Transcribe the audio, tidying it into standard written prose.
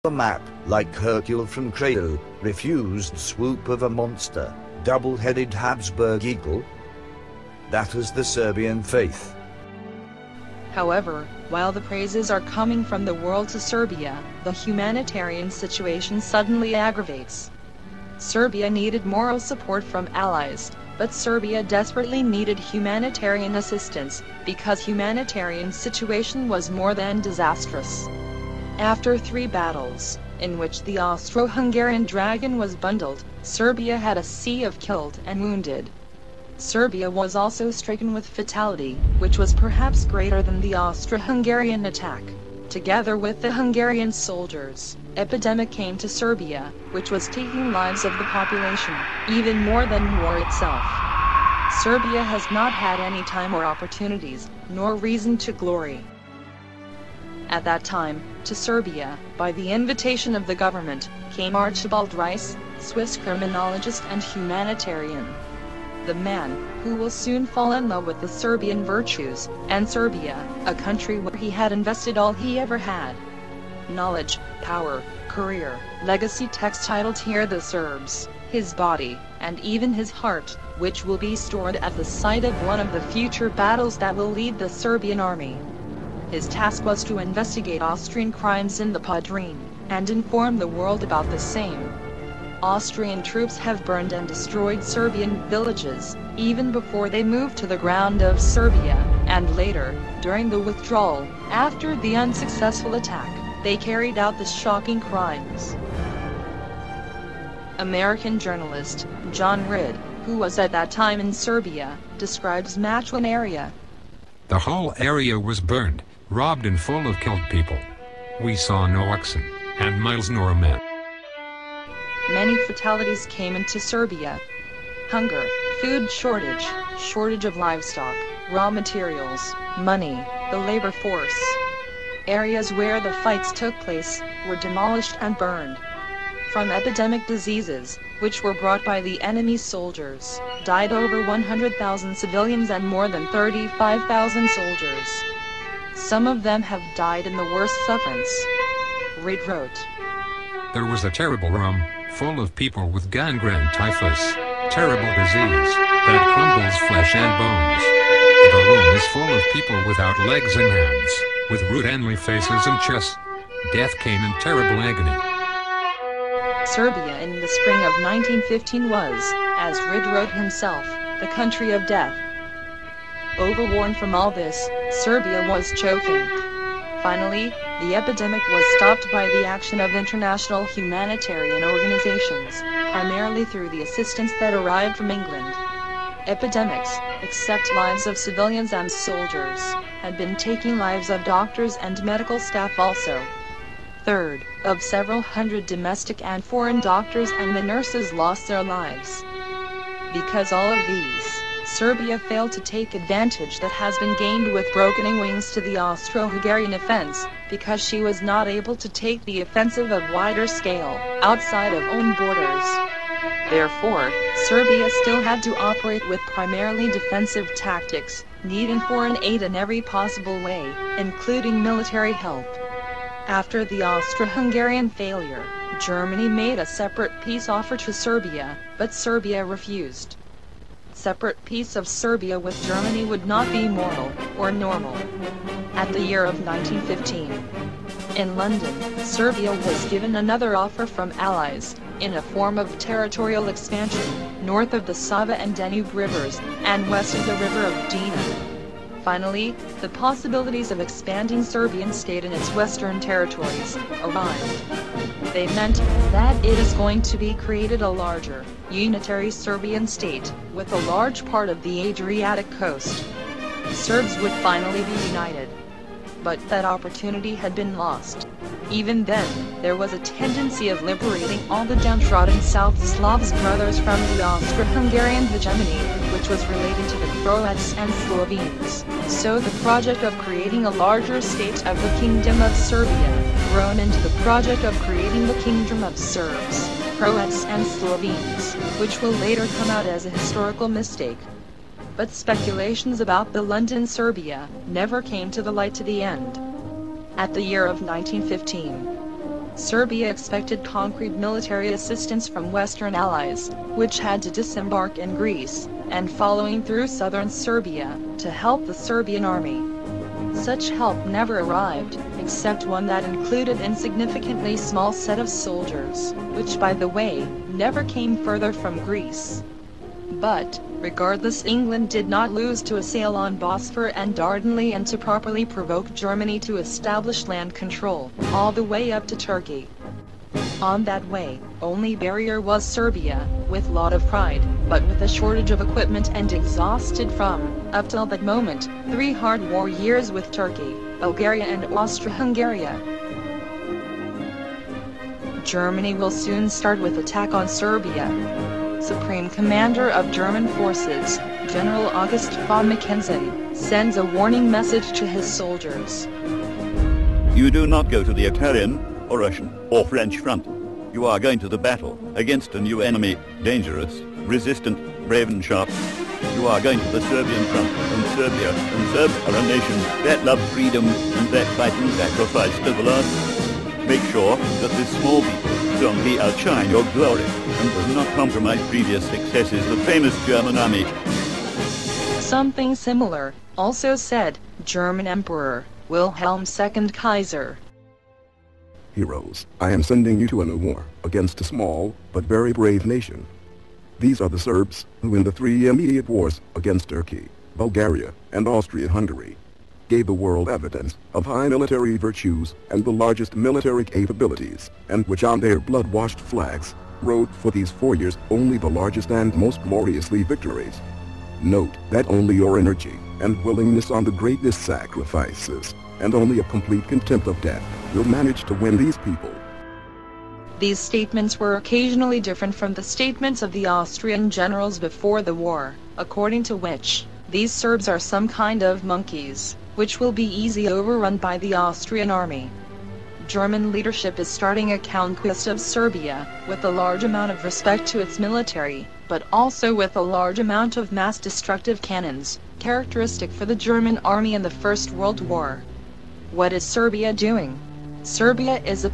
The map, like Hercule from Cradle, refused swoop of a monster, double-headed Habsburg eagle. That is the Serbian faith. However, while the praises are coming from the world to Serbia, the humanitarian situation suddenly aggravates. Serbia needed moral support from allies, but Serbia desperately needed humanitarian assistance, because humanitarian situation was more than disastrous. After 3 battles, in which the Austro-Hungarian dragon was bundled, Serbia had a sea of killed and wounded. Serbia was also stricken with fatality, which was perhaps greater than the Austro-Hungarian attack. Together with the Hungarian soldiers, epidemic came to Serbia, which was taking lives of the population, even more than war itself. Serbia has not had any time or opportunities, nor reason to glory. At that time, to Serbia, by the invitation of the government, came Archibald Rice, Swiss criminologist and humanitarian. The man, who will soon fall in love with the Serbian virtues, and Serbia, a country where he had invested all he ever had. Knowledge, power, career, legacy. Text titled Here the Serbs, his body, and even his heart, which will be stored at the site of one of the future battles that will lead the Serbian army. His task was to investigate Austrian crimes in the Podrinje, and inform the world about the same. Austrian troops have burned and destroyed Serbian villages, even before they moved to the ground of Serbia, and later, during the withdrawal, after the unsuccessful attack, they carried out the shocking crimes. American journalist, John Ridd, who was at that time in Serbia, describes Machwan area. The whole area was burned, robbed and full of killed people. We saw no oxen, and mules nor men. Many fatalities came into Serbia. Hunger, food shortage, shortage of livestock, raw materials, money, the labor force. Areas where the fights took place were demolished and burned. From epidemic diseases, which were brought by the enemy soldiers, died over 100,000 civilians and more than 35,000 soldiers. Some of them have died in the worst sufferance. Ridd wrote, There was a terrible room, full of people with gangrene typhus, terrible disease, that crumbles flesh and bones. The room is full of people without legs and hands, with rude enly faces and chests. Death came in terrible agony. Serbia in the spring of 1915 was, as Ridd wrote himself, the country of death. Overworn from all this, Serbia was choking. Finally, the epidemic was stopped by the action of international humanitarian organizations, primarily through the assistance that arrived from England. Epidemics, except lives of civilians and soldiers, had been taking lives of doctors and medical staff also. Third, of several hundred domestic and foreign doctors and the nurses lost their lives. Because all of these, Serbia failed to take advantage that has been gained with broken wings to the Austro-Hungarian offense, because she was not able to take the offensive of wider scale, outside of own borders. Therefore, Serbia still had to operate with primarily defensive tactics, needing foreign aid in every possible way, including military help. After the Austro-Hungarian failure, Germany made a separate peace offer to Serbia, but Serbia refused. Separate peace of Serbia with Germany would not be moral or normal. At the year of 1915, in London, Serbia was given another offer from allies, in a form of territorial expansion, north of the Sava and Danube rivers, and west of the river of Drina. Finally, the possibilities of expanding Serbian state in its western territories arrived. They meant that it is going to be created a larger, unitary Serbian state, with a large part of the Adriatic coast. Serbs would finally be united. But that opportunity had been lost. Even then, there was a tendency of liberating all the downtrodden South Slavs brothers from the Austro-Hungarian hegemony, which was related to the Croats and Slovenes. So the project of creating a larger state of the Kingdom of Serbia, grown into the project of creating the Kingdom of Serbs, Croats and Slovenes, which will later come out as a historical mistake. But speculations about the London Serbia never came to the light to the end. At the year of 1915, Serbia expected concrete military assistance from Western allies, which had to disembark in Greece, and following through southern Serbia, to help the Serbian army. Such help never arrived, except one that included insignificantly small set of soldiers, which by the way, never came further from Greece. But, regardless, England did not lose to assail on Bosphorus and Dardanelles and to properly provoke Germany to establish land control, all the way up to Turkey. On that way, only barrier was Serbia, with lot of pride, but with a shortage of equipment and exhausted from, up till that moment, 3 hard war years with Turkey, Bulgaria and Austria-Hungary. Germany will soon start with attack on Serbia. Supreme Commander of German Forces, General August von Mackensen, sends a warning message to his soldiers. You do not go to the Italian, or Russian, or French front. You are going to the battle against a new enemy, dangerous, resistant, brave and sharp. You are going to the Serbian front, and Serbia and Serbs are a nation that love freedom and that fight and sacrifice to the last. Make sure that this small people don't outshine your glory and does not compromise previous successes of the famous German army. Something similar also said German Emperor Wilhelm II Kaiser. Heroes, I am sending you to a new war against a small but very brave nation. These are the Serbs who in the 3 immediate wars against Turkey, Bulgaria, and Austria-Hungary gave the world evidence of high military virtues and the largest military capabilities, and which on their blood-washed flags wrote for these 4 years only the largest and most gloriously victories. Note that only your energy and willingness on the greatest sacrifices, and only a complete contempt of death, will manage to win these people. These statements were occasionally different from the statements of the Austrian generals before the war, according to which, these Serbs are some kind of monkeys, which will be easily overrun by the Austrian army. German leadership is starting a conquest of Serbia, with a large amount of respect to its military, but also with a large amount of mass-destructive cannons, characteristic for the German army in the First World War. What is Serbia doing? Serbia is